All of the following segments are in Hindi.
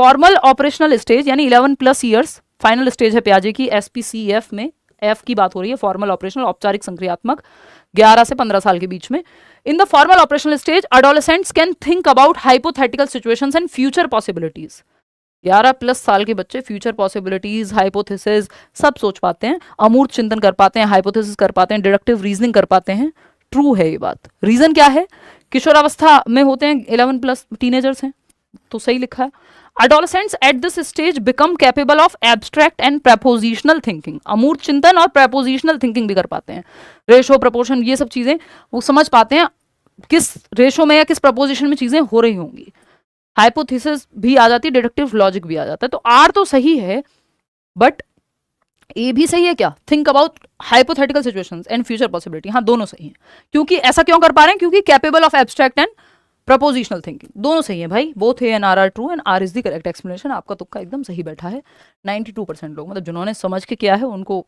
फॉर्मल ऑपरेशनल स्टेज यानी 11+ ईयर्स फाइनल स्टेज है पियाजे की SPCF में, एफ की बात हो रही है, फॉर्मल ऑपरेशनल औपचारिक संक्रियात्मक 11 से 15 साल के बीच में। In the formal operational stage adolescents can think about hypothetical situations and future possibilities. 11+ साल के बच्चे फ्यूचर पॉसिबिलिटीज, हाइपोथेसिस सब सोच पाते हैं, अमूर्त चिंतन कर पाते हैं, हाइपोथेसिस कर पाते हैं, डिडक्टिव रीजनिंग कर पाते हैं। ट्रू है ये बात। रीजन क्या है? किशोरावस्था में होते हैं, 11+ टीनेजर्स हैं, तो सही लिखा है। Adolescents at this stage become capable of abstract and prepositional thinking। अमूर्त चिंतन और prepositional thinking भी कर पाते हैं। रेशो, प्रपोर्शन, ये सब चीजें वो समझ पाते हैं किस रेशो में या किस प्रपोजिशन में चीजें हो रही होंगी। हाइपोथेसिस भी आ जाती है, डिडक्टिव लॉजिक भी आ जाता है। तो आर तो सही है, बट ए भी सही है क्या? Think about hypothetical situations and future possibility, हाँ दोनों सही है। क्योंकि ऐसा क्यों कर पा रहे हैं? क्योंकि capable of abstract and propositional thinking, दोनों सही है भाई। Both A and R are true and R is the correct explanation. आपका तुक्का एकदम सही बैठा है। 92% लोग, मतलब जिन्होंने समझ के किया है उनको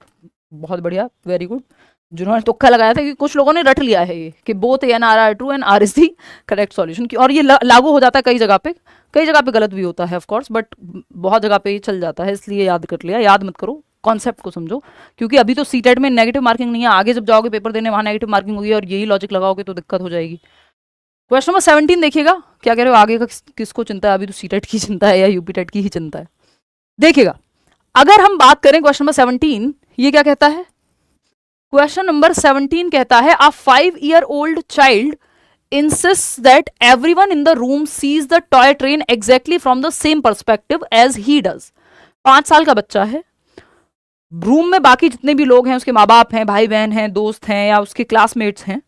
बहुत बढ़िया, वेरी गुड। जिन्होंने तुक्का लगाया था, कि कुछ लोगों ने रट लिया है ये कि both A and R are true and R is the correct solution की, और ये लागू हो जाता है कई जगह पे, कई जगह पे गलत भी होता है ऑफ कोर्स, बट बहुत जगह पे ये चल जाता है, इसलिए याद कर लिया। याद मत करो, कॉन्सेप्ट को समझो, क्योंकि अभी तो सीटेट में नेगेटिव मार्किंग नहीं है, आगे जब जाओगे पेपर देने वहां नेगेटिव मार्किंग होगी, और यही लॉजिक लगाओगे तो दिक्कत हो जाएगी। क्वेश्चन नंबर 17 देखिएगा, क्या कह रहे हो? आगे का किसको चिंता है? अभी तो सीटेट की चिंता है या यूपी टेट की ही चिंता है? देखिएगा, अगर हम बात करें क्वेश्चन नंबर 17, ये क्या कहता है? क्वेश्चन नंबर 17 कहता है अ 5-year-old child insists that everyone in the room sees the toy train exactly from the same perspective as he does। 5 साल का बच्चा है, रूम में बाकी जितने भी लोग हैं, उसके माँ बाप हैं, भाई बहन हैं, दोस्त हैं या उसके क्लासमेट्स हैं,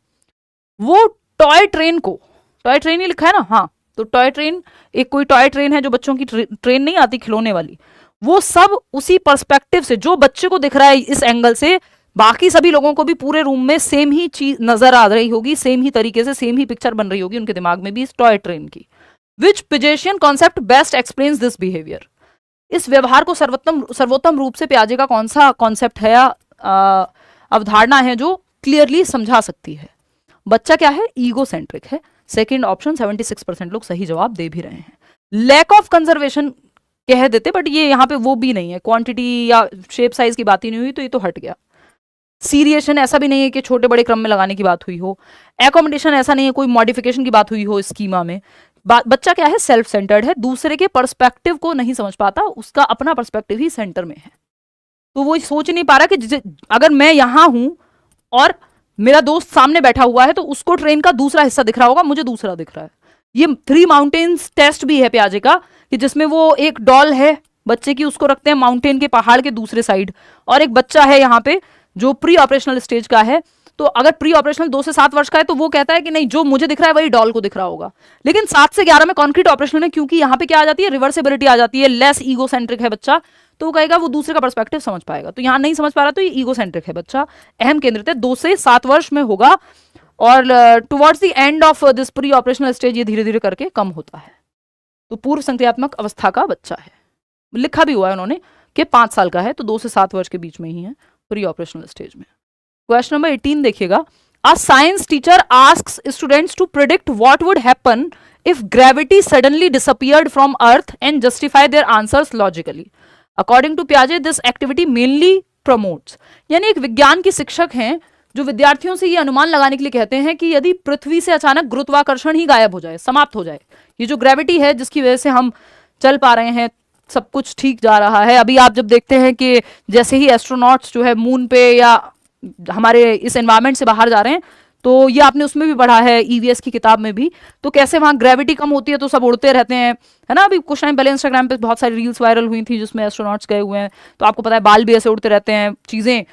वो टॉय ट्रेन को, टॉय ट्रेन ही लिखा है ना, हाँ, तो टॉय ट्रेन, एक कोई टॉय ट्रेन है जो बच्चों की ट्रेन नहीं आती खिलौने वाली, वो सब उसी पर्सपेक्टिव से, जो बच्चे को दिख रहा है इस एंगल से, बाकी सभी लोगों को भी पूरे रूम में सेम ही चीज नजर आ रही होगी, सेम ही तरीके से सेम ही पिक्चर बन रही होगी उनके दिमाग में भी इस टॉय ट्रेन की। Which Piagetian concept best explains this behaviour. इस व्यवहार को सर्वोत्तम रूप से पियाजे का कौन सा कॉन्सेप्ट है या अवधारणा है जो क्लियरली समझा सकती है? बच्चा क्या है? ईगो सेंट्रिक है। सेकेंड ऑप्शन 76% लोग सही जवाब दे भी रहे हैं। लैक ऑफ कंजर्वेशन कह देते, बट ये यहाँ पे वो भी नहीं है, क्वांटिटी या शेप साइज की बात ही नहीं हुई, तो ये तो हट गया। सीरिएशन ऐसा भी नहीं है कि छोटे बड़े क्रम में लगाने की बात हुई हो। एकोमोडेशन ऐसा नहीं है कोई मॉडिफिकेशन की बात हुई हो स्कीमा में। बच्चा क्या है? सेल्फ सेंटर्ड है, दूसरे के पर्सपेक्टिव को नहीं समझ पाता, उसका अपना पर्सपेक्टिव ही सेंटर में है। तो वो सोच नहीं पा रहा कि अगर मैं यहां हूं और मेरा दोस्त सामने बैठा हुआ है तो उसको ट्रेन का दूसरा हिस्सा दिख रहा होगा, मुझे दूसरा दिख रहा है। ये 3 माउंटेन्स टेस्ट भी है पियाजे का, कि जिसमें वो एक डॉल है बच्चे की, उसको रखते हैं माउंटेन के पहाड़ के दूसरे साइड, और एक बच्चा है यहाँ पे जो प्री ऑपरेशनल स्टेज का है। तो अगर प्री ऑपरेशनल 2 से 7 वर्ष का है तो वो कहता है कि नहीं, जो मुझे दिख रहा है वही डॉल को दिख रहा होगा। लेकिन 7 से 11 में कॉन्क्रीट ऑपरेशनल में, क्योंकि यहाँ पे क्या आ जाती है? रिवर्सिबिलिटी आ जाती है, लेस ईगो सेंट्रिक है बच्चा, तो वो कहेगा वो दूसरे का पर्सपेक्टिव समझ पाएगा। तो यहाँ नहीं समझ पा रहा तो ये ईगो सेंट्रिक है बच्चा, अहम केंद्रित है, 2 से 7 वर्ष में होगा, और towards the end of this pre operational stage ये धीरे धीरे करके कम होता है। तो पूर्व संक्रियात्मक अवस्था का बच्चा है, लिखा भी हुआ है उन्होंने कि 5 साल का है, तो 2 से 7 वर्ष के बीच में ही है प्री ऑपरेशनल स्टेज में। क्वेश्चन नंबर 18 देखिएगा, a science teacher asks students to predict what would happen if gravity suddenly disappeared from Earth and justify their answers logically. According to पियाजे दिस एक्टिविटी मेनली प्रमोट्स। यानी एक विज्ञान की शिक्षक हैं जो विद्यार्थियों से ये अनुमान लगाने के लिए कहते हैं कि यदि पृथ्वी से अचानक गुरुत्वाकर्षण ही गायब हो जाए, समाप्त हो जाए, ये जो ग्रेविटी है जिसकी वजह से हम चल पा रहे हैं, सब कुछ ठीक जा रहा है। अभी आप जब देखते हैं कि जैसे ही एस्ट्रोनॉट्स जो है मून पे या हमारे इस एनवायरमेंट से बाहर जा रहे हैं, तो ये आपने उसमें भी पढ़ा है ईवीएस की किताब में भी, तो कैसे वहां ग्रेविटी कम होती है तो सब उड़ते रहते हैं, है ना। अभी कुछ टाइम पहले इंस्टाग्राम पे बहुत सारी रील्स वायरल हुई थी जिसमें एस्ट्रोनॉट्स गए हुए हैं, तो आपको पता है बाल भी ऐसे उड़ते रहते हैं, चीजें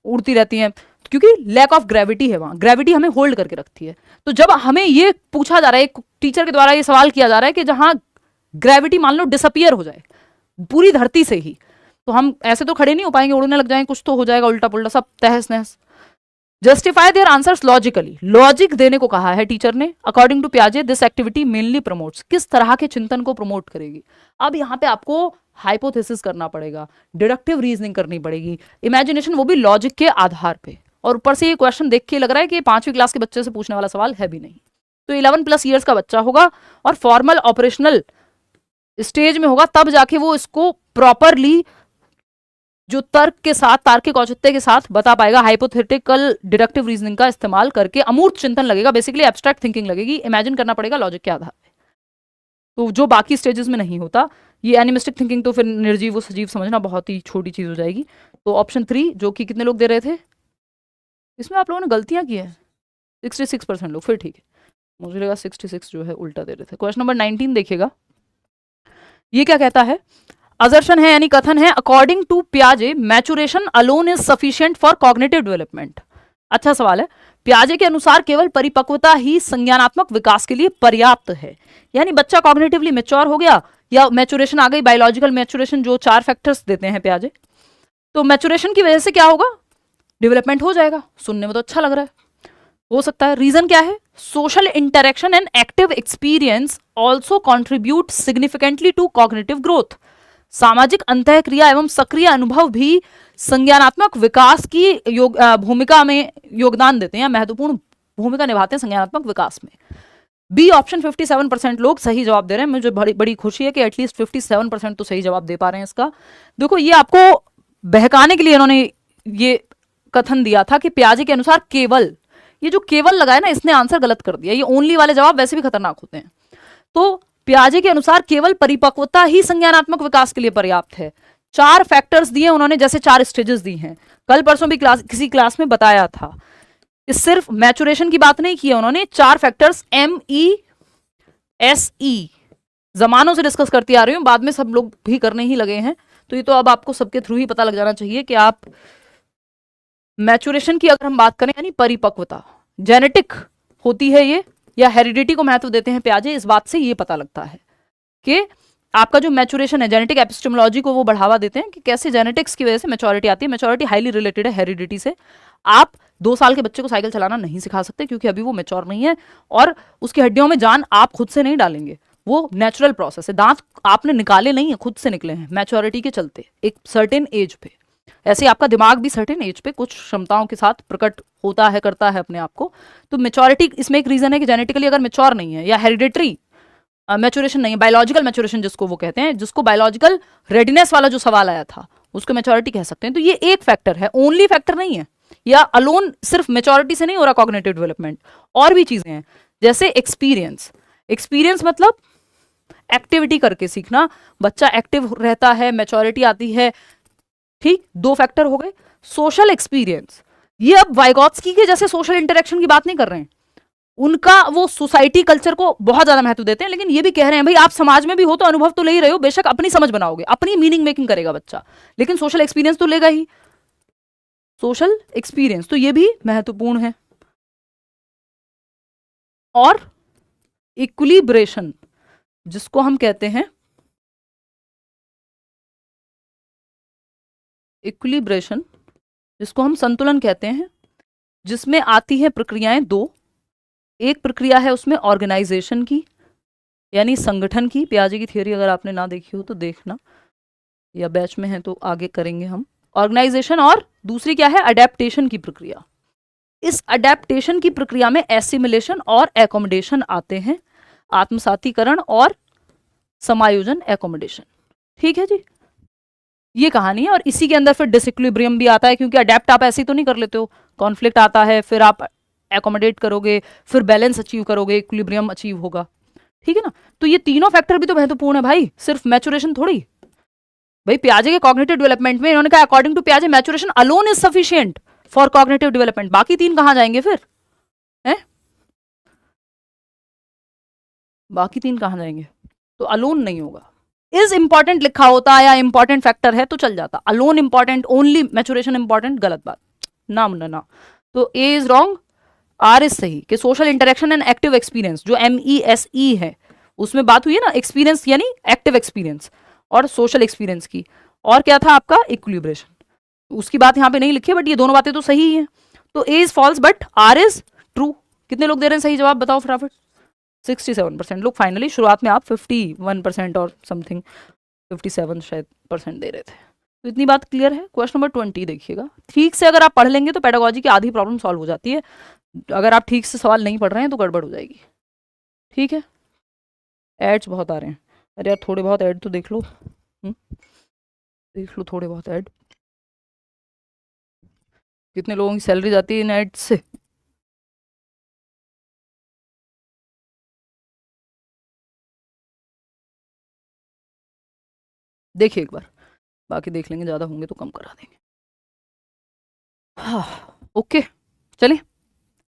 उड़ती रहती हैं, क्योंकि लैक ऑफ ग्रेविटी है वहां, ग्रेविटी हमें होल्ड करके रखती है। तो जब हमें ये पूछा जा रहा है, एक टीचर के द्वारा ये सवाल किया जा रहा है कि जहां ग्रेविटी मान लो डिसअपियर हो जाए पूरी धरती से ही, तो हम ऐसे तो खड़े नहीं हो पाएंगे, उड़ने लग जाएंगे, कुछ तो हो जाएगा उल्टा पुल्टा, सब तहस नहस। Justify their answers logically, logic देने को कहा है टीचर ने। अकॉर्डिंग टू पियाजे दिस एक्टिविटी मेनली प्रमोट्स, किस तरह के चिंतन को प्रमोट करेगी। अब यहाँ पे आपको हाइपोथेसिस करना पड़ेगा, डिडक्टिव रीजनिंग करनी पड़ेगी, इमेजिनेशन, वो भी लॉजिक के आधार पे। और ऊपर से ये क्वेश्चन देख के लग रहा है कि 5वीं क्लास के बच्चे से पूछने वाला सवाल है भी नहीं। तो 11+ ईयर्स का बच्चा होगा और फॉर्मल ऑपरेशनल स्टेज में होगा तब जाके वो इसको प्रॉपरली जो तर्क के साथ, तार्किक औचित्य के साथ बता पाएगा। हाइपोथेटिकल डिडक्टिव रीजनिंग का इस्तेमाल करके अमूर्त चिंतन लगेगा, बेसिकली एब्स्ट्रैक्ट थिंकिंग लगेगी, इमेजिन करना पड़ेगा लॉजिक के आधार पे, तो जो बाकी स्टेजेस में नहीं होता। ये एनिमिस्टिक थिंकिंग तो फिर निर्जीव व सजीव समझना बहुत ही छोटी चीज हो जाएगी। तो ऑप्शन 3 जो कि कितने लोग दे रहे थे, इसमें आप लोगों ने गलतियां की है 66% लोग, फिर ठीक है, मुझे लगा 66 जो है उल्टा दे रहे थे। क्वेश्चन नंबर 19 देखिएगा, ये क्या कहता है, असर्शन है यानी कथन है, अकॉर्डिंग टू पियाजे maturation alone is sufficient for cognitive development. अच्छा सवाल है, पियाजे के अनुसार केवल परिपक्वता ही संज्ञानात्मक विकास के लिए पर्याप्त है, यानी बच्चा कॉग्निटिवली मैच्योर हो गया या मैचुरेशन आ गई, बायोलॉजिकल मैचुरेशन जो 4 फैक्टर्स देते हैं पियाजे, तो मैचुरेशन की वजह से क्या होगा, डेवलपमेंट हो जाएगा। सुनने में तो अच्छा लग रहा है, हो सकता है। रीजन क्या है, social interaction and active experience also contribute significantly to cognitive growth. सामाजिक अंतःक्रिया एवं सक्रिय अनुभव भी संज्ञानात्मक विकास की भूमिका में योगदान देते हैं, महत्वपूर्ण भूमिका निभाते हैं संज्ञानात्मक विकास में। बी ऑप्शन 57% लोग सही जवाब दे रहे हैं, मुझे बड़ी खुशी है कि एटलीस्ट 57% तो सही जवाब दे पा रहे हैं इसका। देखो ये आपको बहकाने के लिए इन्होंने ये कथन दिया था कि पियाजे के अनुसार केवल, ये जो केवल लगाया ना इसने आंसर गलत कर दिया, ये ओनली वाले जवाब वैसे भी खतरनाक होते हैं। तो पियाजे के अनुसार केवल परिपक्वता ही संज्ञानात्मक विकास के लिए पर्याप्त है। 4 फैक्टर्स दिए उन्होंने, जैसे 4 स्टेजेस दी हैं, कल परसों भी किसी क्लास में बताया था। सिर्फ मैचुरेशन की बात नहीं की है उन्होंने, 4 फैक्टर्स MESE जमानों से डिस्कस करती आ रही हूं, बाद में सब लोग भी करने ही लगे हैं, तो ये तो अब आपको सबके थ्रू ही पता लग जाना चाहिए कि आप मैचुरेशन की अगर हम बात करें यानी परिपक्वता, जेनेटिक होती है ये या हेरिडिटी को महत्व देते हैं पियाजे, इस बात से ये पता लगता है कि आपका जो मैचुरेशन है, जेनेटिक एपिस्टेमोलॉजी को वो बढ़ावा देते हैं कि कैसे जेनेटिक्स की वजह से मैच्योरिटी आती है। मैच्योरिटी हाईली रिलेटेड है हेरिडिटी से। आप 2 साल के बच्चे को साइकिल चलाना नहीं सिखा सकते क्योंकि अभी वो मैच्योर नहीं है, और उसकी हड्डियों में जान आप खुद से नहीं डालेंगे, वो नेचुरल प्रोसेस है, दांत आपने निकाले नहीं है, खुद से निकले हैं मैच्योरिटी के चलते एक सर्टेन एज पे। ऐसे आपका दिमाग भी सर्टेन एज पे कुछ क्षमताओं के साथ प्रकट होता है, करता है अपने आप को। तो मैच्योरिटी इसमें एक रीजन है कि जेनेटिकली अगर मैच्योर नहीं है या हेरिडेटरी मैच्योरेशन नहीं है, बायोलॉजिकल मैच्योरेशन जिसको वो कहते हैं, जिसको बायोलॉजिकल रेडीनेस वाला जो सवाल आया था उसको मैच्योरिटी कह सकते हैं। तो ये एक फैक्टर है, ओनली फैक्टर नहीं है, या अलोन सिर्फ मैच्योरिटी से नहीं हो रहा कॉग्निटिव डेवलपमेंट, और भी चीजें हैं जैसे एक्सपीरियंस। एक्सपीरियंस मतलब एक्टिविटी करके सीखना, बच्चा एक्टिव रहता है, मैच्योरिटी आती है, ठीक, 2 फैक्टर हो गए। सोशल एक्सपीरियंस, ये अब वाइगॉत्स्की के जैसे सोशल इंटरेक्शन की बात नहीं कर रहे हैं, उनका वो सोसाइटी कल्चर को बहुत ज्यादा महत्व देते हैं, लेकिन ये भी कह रहे हैं भाई आप समाज में भी हो तो अनुभव तो ले ही रहे हो, बेशक अपनी समझ बनाओगे, अपनी मीनिंग मेकिंग करेगा बच्चा, लेकिन सोशल एक्सपीरियंस तो लेगा ही, सोशल एक्सपीरियंस, तो ये भी महत्वपूर्ण है। और इक्विलिब्रेशन जिसको हम कहते हैं, इक्विलिब्रेशन जिसको हम संतुलन कहते हैं, जिसमें आती है प्रक्रियाएं 2। एक प्रक्रिया है उसमें ऑर्गेनाइजेशन की यानी संगठन की, पियाजे की थियोरी अगर आपने ना देखी हो तो देखना, या बैच में है तो आगे करेंगे हम, ऑर्गेनाइजेशन। और दूसरी क्या है, अडेप्टेशन की प्रक्रिया। इस अडेप्टेशन की प्रक्रिया में एसिमिलेशन और एकोमोडेशन आते हैं, आत्मसातीकरण और समायोजन, एकोमोडेशन, ठीक है जी, ये कहानी है। और इसी के अंदर फिर डिसइक्विलिब्रियम भी आता है, क्योंकि अडेप्ट आप ऐसे ही तो नहीं कर लेते हो, कॉन्फ्लिक्ट आता है, फिर आप एकोमोडेट करोगे, फिर बैलेंस अचीव करोगे, इक्विलिब्रियम अचीव होगा, ठीक है ना। तो ये तीनों फैक्टर भी तो महत्वपूर्ण है भाई, सिर्फ मैचुरेशन थोड़ी। भाई पियाजे के कॉग्निटिव डेवलपमेंट में इन्होंने कहा अकॉर्डिंग टू पियाजे maturation alone is sufficient for cognitive development, बाकी 3 कहां जाएंगे फिर, हैं? बाकी 3 कहां जाएंगे, तो अलोन नहीं होगा। इज इंपॉर्टेंट लिखा होता या इंपॉर्टेंट फैक्टर है तो चल जाता, alone important, only maturation important, गलत बात, ना मुन्ना ना। तो A is wrong, are is सही, कि social interaction and active experience जो MESE है उसमें बात हुई है ना, एक्सपीरियंस यानी एक्टिव एक्सपीरियंस और सोशल एक्सपीरियंस की। और क्या था आपका, इक्विलिब्रेशन, उसकी बात यहाँ पे नहीं लिखी है, बट ये दोनों बातें तो सही ही है। तो A is false but R is true. कितने लोग दे रहे हैं सही जवाब, बताओ फटाफट। 67% लोग। फाइनली शुरुआत में आप 51% और समथिंग 57 शायद % दे रहे थे। तो इतनी बात क्लियर है। क्वेश्चन नंबर 20 देखिएगा, ठीक से अगर आप पढ़ लेंगे तो पेडागोजी की आधी प्रॉब्लम सॉल्व हो जाती है, अगर आप ठीक से सवाल नहीं पढ़ रहे हैं तो गड़बड़ हो जाएगी, ठीक है। एड्स बहुत आ रहे हैं। अरे यार थोड़े बहुत ऐड तो देख लो। देख लो थोड़े बहुत ऐड, कितने लोगों की सैलरी जाती है इन ऐड से। देखिए एक बार, बाकी देख लेंगे, ज़्यादा होंगे तो कम करा देंगे। हाँ ओके, चलिए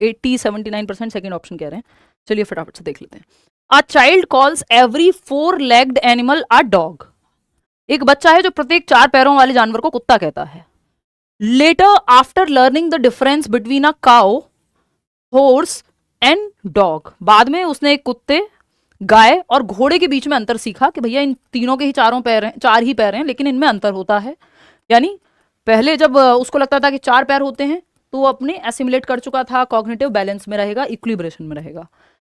80-79% सेकेंड ऑप्शन कह रहे हैं। चलिए फटाफट से देख लेते हैं। A child calls every 4 legged animal a dog. एक बच्चा है जो प्रत्येक 4 पैरों वाले जानवर को कुत्ता कहता है। Later after learning the difference between a cow, horse and dog, बाद में उसने एक कुत्ते, गाय और घोड़े के बीच में अंतर सीखा कि भैया इन तीनों के ही 4 पैर हैं, 4 ही पैर हैं, लेकिन इनमें अंतर होता है। यानी पहले जब उसको लगता था कि 4 पैर होते हैं तो वो अपने एसिमुलेट कर चुका था, कॉग्निटिव बैलेंस में रहेगा, इक्विलिब्रेशन में रहेगा।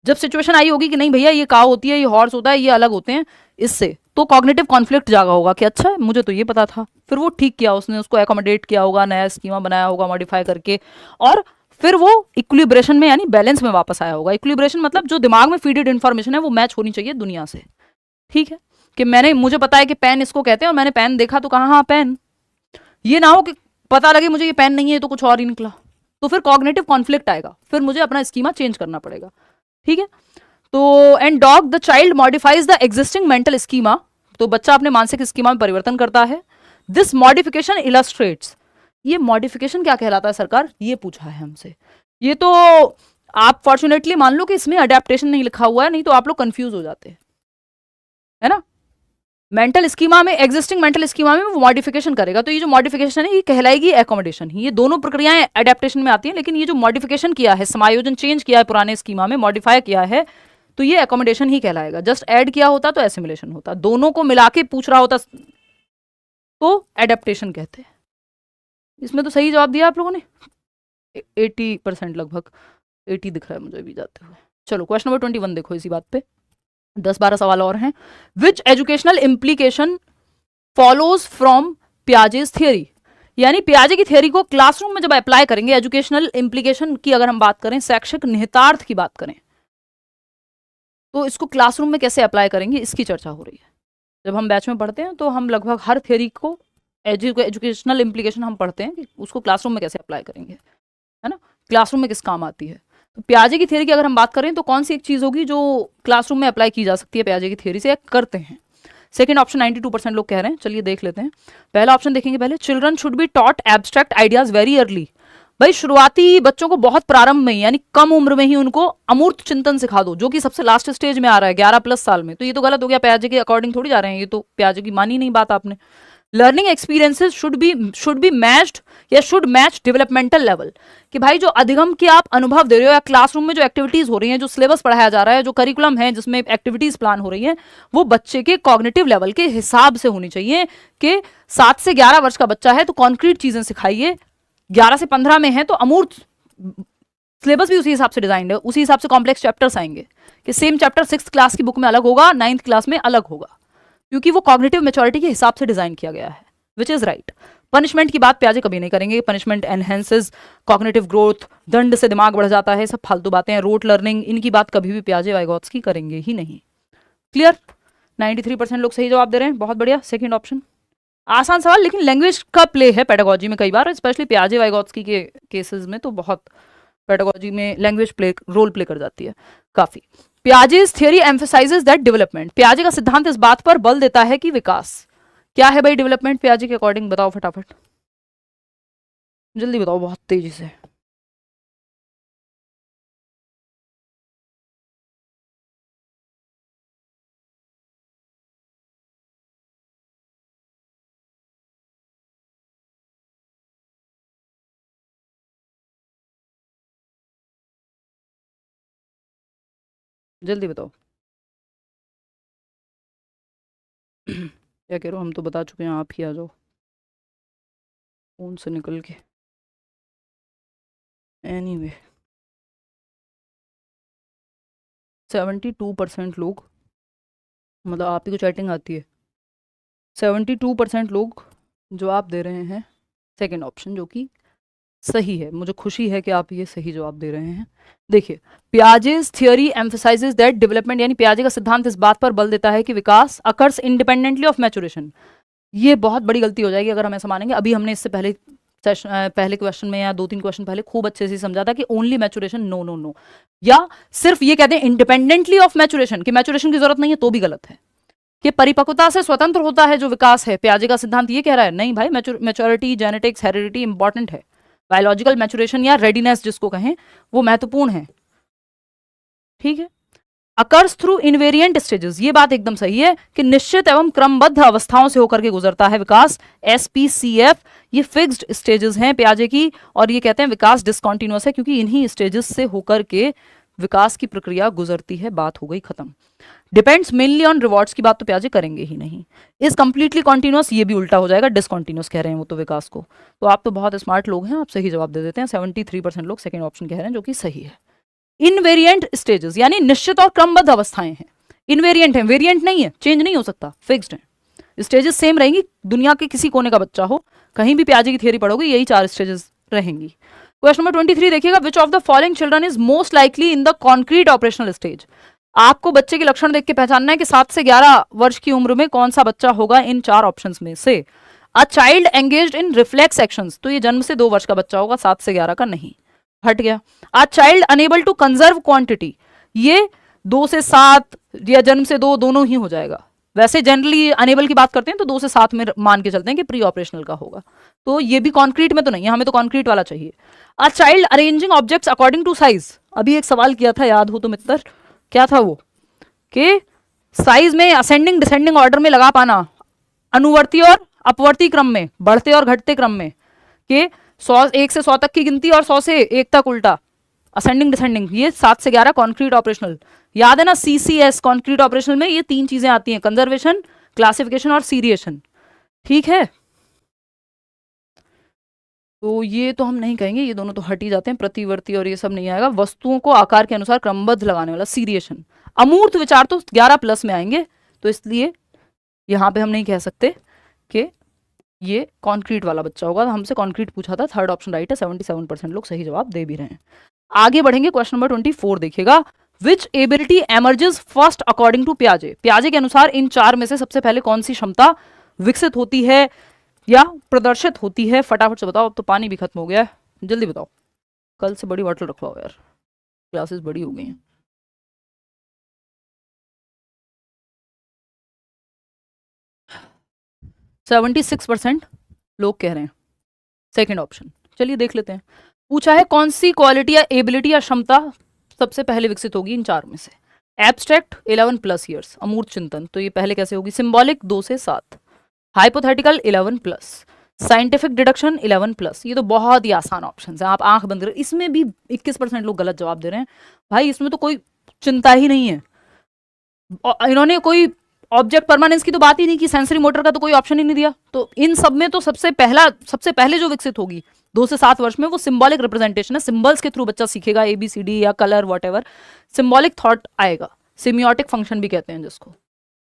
जब सिचुएशन आई होगी कि नहीं भैया ये काव होती है, ये हॉर्स होता है, ये अलग होते हैं इससे, तो कॉग्निटिव कॉन्फ्लिक्ट जागा होगा कि अच्छा मुझे तो ये पता था। फिर वो ठीक किया, उसने उसको एकोमोडेट किया होगा, नया स्कीमा बनाया होगा मॉडिफाई करके, और फिर वो इक्विलिब्रेशन में यानी बैलेंस में वापस आया होगा। इक्विलिब्रेशन मतलब जो दिमाग में फीडेड इन्फॉर्मेशन है वो मैच होनी चाहिए दुनिया से। ठीक है, कि मुझे पता है कि पेन इसको कहते हैं और मैंने पेन देखा तो कहा हाँ पेन, ये ना हो कि पता लगे मुझे ये पेन नहीं है तो कुछ और ही निकला, तो फिर कॉग्निटिव कॉन्फ्लिक्ट आएगा, फिर मुझे अपना स्कीमा चेंज करना पड़ेगा। ठीक है, तो and dog the child modifies the existing mental schema, तो बच्चा अपने मानसिक स्कीमा में परिवर्तन करता है। दिस मॉडिफिकेशन इलस्ट्रेट्स, ये मॉडिफिकेशन क्या कहलाता है सरकार, ये पूछा है हमसे। ये तो आप फॉर्चुनेटली मान लो कि इसमें अडेप्टेशन नहीं लिखा हुआ है, नहीं तो आप लोग कंफ्यूज हो जाते हैं, है ना। मेंटल स्कीमा में, एग्जिस्टिंग मेंटल स्कीमा में वो मॉडिफिकेशन करेगा, तो ये जो मॉडिफिकेशन है ये कहलाएगी एकोमोडेशन ही। ये दोनों प्रक्रियाएं अडेप्टेशन में आती हैं, लेकिन ये जो मॉडिफिकेशन किया है, समायोजन चेंज किया है पुराने स्कीमा में, मॉडिफाई किया है, तो ये एकोमोडेशन ही कहलाएगा। जस्ट ऐड किया होता तो एसिमुलेशन होता, दोनों को मिला के पूछ रहा होता तो एडेप्टेशन कहते हैं। इसमें तो सही जवाब दिया आप लोगों ने, 80% लगभग, 80 दिख रहा है मुझे भी जाते हुए। चलो क्वेश्चन नंबर 21 देखो, इसी बात पे 10-12 सवाल और हैं। Which educational implication follows from Piaget's theory, यानी पियाजे की थियरी को क्लासरूम में जब अप्लाई करेंगे, एजुकेशनल इम्प्लीकेशन की अगर हम बात करें, शैक्षिक निहितार्थ की बात करें, तो इसको क्लासरूम में कैसे अप्लाई करेंगे इसकी चर्चा हो रही है। जब हम बैच में पढ़ते हैं तो हम लगभग हर थियरी को, एजुकेशनल इम्प्लीकेशन हम पढ़ते हैं कि उसको क्लासरूम में कैसे अप्लाई करेंगे, है ना, क्लासरूम में किस काम आती है। तो पियाजे की थियरी की अगर हम बात करें तो कौन सी एक चीज़ होगी जो क्लासरूम में अप्लाई की जा सकती है पियाजे की थियरी से, या करते हैं। सेकंड ऑप्शन 92% लोग कह रहे हैं, चलिए देख लेते हैं। पहला ऑप्शन देखेंगे पहले, children should be taught abstract ideas very early. भाई शुरुआती बच्चों को बहुत प्रारंभ में ही, यानी कम उम्र में ही उनको अमूर्त चिंतन सिखा दो, जो कि सबसे लास्ट स्टेज में आ रहा है 11+ साल में। तो ये तो गलत हो गया, पियाजे के अकॉर्डिंग थोड़ी जा रहे हैं, ये तो पियाजे की मानी नहीं बात आपने। Learning experiences should be matched या शुड मैच डेवलपमेंटल लेवल, कि भाई जो अधिगम के आप अनुभव दे रहे हो या क्लासरूम में जो एक्टिविटीज हो रही हैं, जो सिलेबस पढ़ाया जा रहा है, जो करिकुलम है जिसमें एक्टिविटीज प्लान हो रही हैं, वो बच्चे के कॉग्निटिव लेवल के हिसाब से होनी चाहिए। कि 7 से 11 वर्ष का बच्चा है तो कॉन्क्रीट चीजें सिखाइए, 11 से 15 में है तो अमूर्त, सिलेबस भी उसी हिसाब से डिजाइन है, उसी हिसाब से कॉम्प्लेक्स चैप्टर्स आएंगे, कि सेम चैप्टर 6th क्लास की बुक में अलग होगा, 9th क्लास में अलग होगा, क्योंकि वो कॉग्निटिव मेच्योरिटी के हिसाब से डिजाइन किया गया है, विच इज राइट। पनिशमेंट की बात प्याजे कभी नहीं करेंगे, पनिशमेंट एनहेंसेस कॉग्निटिव ग्रोथ, दंड से दिमाग बढ़ जाता है, सब फालतू बातें हैं। रोट लर्निंग, इनकी बात कभी भी प्याजे वाइगॉत्स्की करेंगे ही नहीं। क्लियर, 93% लोग सही जवाब दे रहे हैं, बहुत बढ़िया। सेकंड ऑप्शन आसान सवाल, लेकिन लैंग्वेज का प्ले है पेडागोजी में कई बार, स्पेशली प्याजे वाइगॉत्स्की के केसेस में तो बहुत पेडागोजी में लैंग्वेज प्ले रोल प्ले कर जाती है काफी। पियाजे's थियरी एम्फसाइजेस दैट डेवलपमेंट, पियाजे का सिद्धांत इस बात पर बल देता है कि विकास क्या है भाई डेवलपमेंट पियाजे के अकॉर्डिंग, बताओ फटाफट, जल्दी बताओ बहुत तेजी से। जल्दी बताओ। क्या कह रहे हो, हम तो बता चुके हैं, आप ही आ जाओ फोन से निकल के। एनीवे 72% लोग, मतलब आप ही को चैटिंग आती है, 72% लोग जवाब दे रहे हैं सेकेंड ऑप्शन, जो कि सही है, मुझे खुशी है कि आप ये सही जवाब दे रहे हैं। देखिए, Piaget's theory emphasises that development, यानी पियाजे का सिद्धांत इस बात पर बल देता है कि विकास अकर्स इंडिपेंडेंटली ऑफ मैचुरेशन। ये बहुत बड़ी गलती हो जाएगी अगर हम ऐसा मानेंगे। अभी हमने इससे पहले पहले क्वेश्चन में या 2-3 क्वेश्चन पहले खूब अच्छे से समझा था कि only maturation, no no no, या सिर्फ ये कहते हैं इंडिपेंडेंटली ऑफ मैचुरेशन कि मैचुरेशन की जरूरत नहीं है, तो भी गलत है। कि परिपक्वता से स्वतंत्र होता है जो विकास है, पियाजे का सिद्धांत ये कह रहा है नहीं भाई, मैच्योरिटी, जेनेटिक्स, हेरिडिटी इंपॉर्टेंट है, बायोलॉजिकल मैचुरेशन या रेडीनेस जिसको कहें वो महत्वपूर्ण है। ठीक है, अकर्स थ्रू इनवेरिएंट स्टेजेस, ये बात एकदम सही है कि निश्चित एवं क्रमबद्ध अवस्थाओं से होकर के गुजरता है विकास। SPCF ये फिक्स्ड स्टेजेस हैं पियाजे की, और ये कहते हैं विकास डिसकंटिन्यूअस है क्योंकि इन्हीं स्टेजेस से होकर के विकास की प्रक्रिया गुजरती है। बात हो गई खत्म। डिपेंड्स मेनली ऑन रिवॉर्ड्स की बात तो पियाजे करेंगे ही नहीं। इज कंप्लीटली कॉन्टिन्यूअस, ये भी उल्टा हो जाएगा, डिसकंटिन्यूअस कह रहे हैं वो तो विकास को। तो आप तो बहुत स्मार्ट लोग हैं, आप सही जवाब दे देते हैं। 73% लोग सेकेंड ऑप्शन कह रहे हैं, जो कि सही है। इनवेरिएंट स्टेजेस यानी निश्चित और क्रमबद्ध अवस्थाएं हैं। इनवेरिएंट है, वेरिएंट नहीं है, चेंज नहीं हो सकता, फिक्स्ड है। स्टेजेस सेम रहेंगी, दुनिया के किसी कोने का बच्चा हो, कहीं भी पियाजे की थियरी पढ़ोगे यही 4 स्टेजेस रहेंगी। क्वेश्चन नंबर 23 देखिएगा, विच of the following children is most likely in the concrete operational stage. आपको बच्चे के लक्षण देख के पहचानना है कि 7 से 11 वर्ष की उम्र में कौन सा बच्चा होगा इन 4 ऑप्शंस में से। A child engaged in reflex actions, तो ये जन्म से 2 वर्ष का बच्चा होगा, 7 से 11 का नहीं, हट गया। A child unable to conserve quantity, ये 2 से 7 या जन्म से 2 दोनों ही हो जाएगा। वैसे जनरली अनेबल की बात करते हैं तो 2 से 7 में मान के चलते हैं कि प्री ऑपरेशनल का होगा, तो ये भी कॉन्क्रीट में तो नहीं है, हमें तो कॉन्क्रीट वाला चाहिए। A child arranging objects according to size, अभी एक सवाल किया था, याद हो तो मित्र, क्या था वो, कि साइज में असेंडिंग डिसेंडिंग ऑर्डर में लगा पाना, अनुवर्ती और अपवर्ती क्रम में, बढ़ते और घटते क्रम में, कि 1 से 100 तक की गिनती और 100 से 1 तक उल्टा, असेंडिंग डिसेंडिंग, ये 7 से 11 कॉन्क्रीट ऑपरेशनल। याद है ना, CCS कॉन्क्रीट ऑपरेशनल में ये 3 चीजें आती हैं, कंजर्वेशन, क्लासिफिकेशन और सीरिएशन। ठीक है, तो ये तो हम नहीं कहेंगे, ये दोनों तो हट ही जाते हैं, प्रतिवर्ती और ये सब नहीं आएगा। वस्तुओं को आकार के अनुसार क्रमबद्ध लगाने वाला सीरिएशन। अमूर्त विचार तो 11+ में आएंगे, तो इसलिए यहां पे हम नहीं कह सकते कि ये कॉन्क्रीट वाला बच्चा होगा। हमसे कॉन्क्रीट पूछा था, थर्ड ऑप्शन राइट है, 77% लोग सही जवाब दे भी रहे हैं। आगे बढ़ेंगे, क्वेश्चन नंबर 24 देखिएगा, which ability emerges first according to पियाजे। पियाजे के अनुसार इन 4 में से सबसे पहले कौन सी क्षमता विकसित होती है या प्रदर्शित होती है? फटाफट से बताओ, अब तो पानी भी खत्म हो गया है, जल्दी बताओ। कल से बड़ी बॉटल रखवाओ यार, क्लासेस बड़ी हो गई हैं। सेवेंटी 76% लोग कह रहे हैं सेकंड ऑप्शन। चलिए देख लेते हैं। पूछा है कौन सी क्वालिटी या एबिलिटी या क्षमता सबसे पहले विकसित होगी इन 4 में से। एब्स्ट्रैक्ट 11+ ईयर्स, अमूर्त चिंतन, तो ये पहले कैसे होगी? सिंबॉलिक 2 से 7, हाइपोथेटिकल 11+, साइंटिफिक डिडक्शन 11+। ये तो बहुत ही आसान ऑप्शन है, आप आंख बंद करें। इसमें भी 21% लोग गलत जवाब दे रहे हैं। भाई इसमें तो कोई चिंता ही नहीं है, इन्होंने कोई ऑब्जेक्ट परमानेंस की तो बात ही नहीं की, सेंसरी मोटर का तो कोई ऑप्शन ही नहीं दिया। तो इन सब में तो सबसे पहले जो विकसित होगी 2 से 7 वर्ष में, वो सिंबॉलिक रिप्रेजेंटेशन है। सिंबल्स के थ्रू बच्चा सीखेगा, ABCD या कलर वॉटेवर, सिंबॉलिक थॉट आएगा, सिमियोटिक फंक्शन भी कहते हैं जिसको।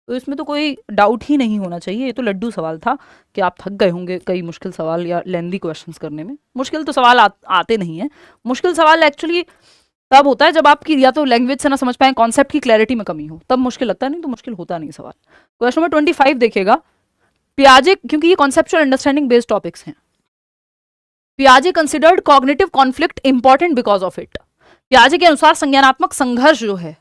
तो इसमें तो कोई डाउट ही नहीं होना चाहिए। ये तो लड्डू सवाल था कि आप थक गए होंगे कई मुश्किल सवाल या लेंदी क्वेश्चंस करने में। मुश्किल तो सवाल आते नहीं है। मुश्किल सवाल एक्चुअली तब होता है जब आपकी या तो लैंग्वेज से ना समझ पाए, कॉन्सेप्ट की क्लैरिटी में कमी हो, तब मुश्किल लगता है, नहीं तो मुश्किल होता नहीं सवाल। क्वेश्चन नंबर 25 देखिएगा, पियाजे, क्योंकि ये कॉन्सेप्चुअल अंडरस्टैंडिंग बेस्ड टॉपिक्स हैं। पियाजे considered cognitive conflict important because of it. पियाजे के अनुसार संज्ञानात्मक संघर्ष जो है,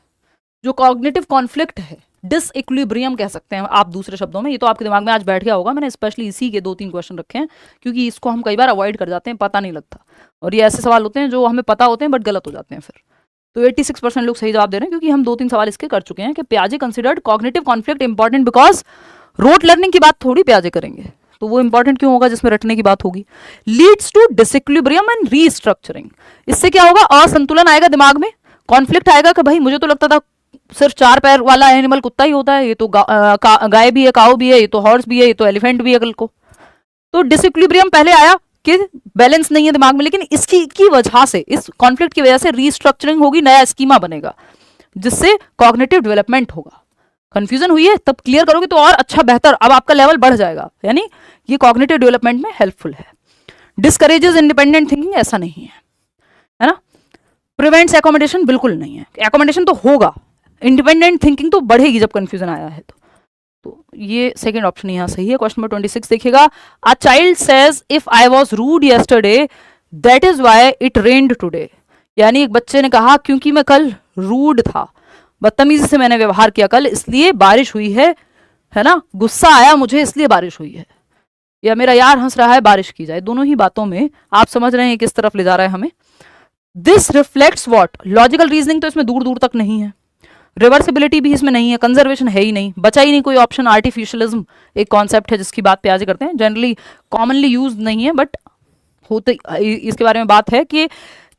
जो कॉग्निटिव कॉन्फ्लिक्ट है, डिसइक्विलिब्रियम कह सकते हैं आप दूसरे शब्दों में। ये तो आपके दिमाग में आज बैठ गया होगा, मैंने स्पेशली इसी के 2-3 क्वेश्चन रखे हैं क्योंकि इसको हम कई बार अवॉइड कर जाते हैं, पता नहीं लगता, और ये ऐसे सवाल होते हैं जो हमें पता होते हैं बट गलत हो जाते हैं फिर। तो 86% लोग सही जवाब दे रहे हैं क्योंकि हम 2-3 सवाल इसके कर चुके हैं कि पियाजे considered cognitive conflict important because rote learning की बात थोड़ी पियाजे करेंगे, तो वो इंपॉर्टेंट क्यों होगा जिसमें रटने की बात होगी। Leads to disequilibrium and restructuring, इससे क्या होगा? असंतुलन आएगा दिमाग में, कॉन्फ्लिक्ट आएगा कि भाई मुझे तो लगता था सिर्फ 4 पैर वाला एनिमल कुत्ता ही होता है, ये तो गाय भी है, काऊ भी है, ये तो हॉर्स भी है, ये तो एलिफेंट भी है कल को। तो डिसइक्विलिब्रियम पहले आया कि बैलेंस नहीं है दिमाग में, लेकिन इसकी की वजह से, इस कॉन्फ्लिक्ट की वजह से रीस्ट्रक्चरिंग होगी, नया स्कीमा बनेगा जिससे कॉग्निटिव डेवलपमेंट होगा। कंफ्यूजन हुई है? तब क्लियर करोगे तो और अच्छा बेहतर, अब आपका लेवल बढ़ जाएगा, यानी ये कॉग्निटिव डेवलपमेंट में हेल्पफुल है। डिस्करेजेस इंडिपेंडेंट थिंकिंग, ऐसा नहीं है ना। प्रिवेंट्स एकोमोडेशन, बिल्कुल नहीं है, एकोमोडेशन तो होगा, इंडिपेंडेंट थिंकिंग तो बढ़ेगी जब कंफ्यूजन आया है तो ये सेकंड ऑप्शन यहाँ सही है। क्वेश्चन नंबर 26 देखिएगा, a child says if I was rude yesterday that is why it rained today. यानी एक बच्चे ने कहा क्योंकि मैं कल रूड था, बदतमीजी से मैंने व्यवहार किया कल, इसलिए बारिश हुई है ना, गुस्सा आया मुझे इसलिए बारिश हुई है, या मेरा यार हंस रहा है बारिश की जाए। दोनों ही बातों में आप समझ रहे हैं किस तरफ ले जा रहा है हमें। This reflects what, logical reasoning तो इसमें दूर दूर तक नहीं है, रिवर्सिबिलिटी भी इसमें नहीं है, कंजर्वेशन है ही नहीं, बचा ही नहीं कोई ऑप्शन। आर्टिफिशियलिज्म एक कॉन्सेप्ट है जिसकी बात प्याजे करते हैं, जनरली कॉमनली यूज नहीं है बट होते, इसके बारे में बात है कि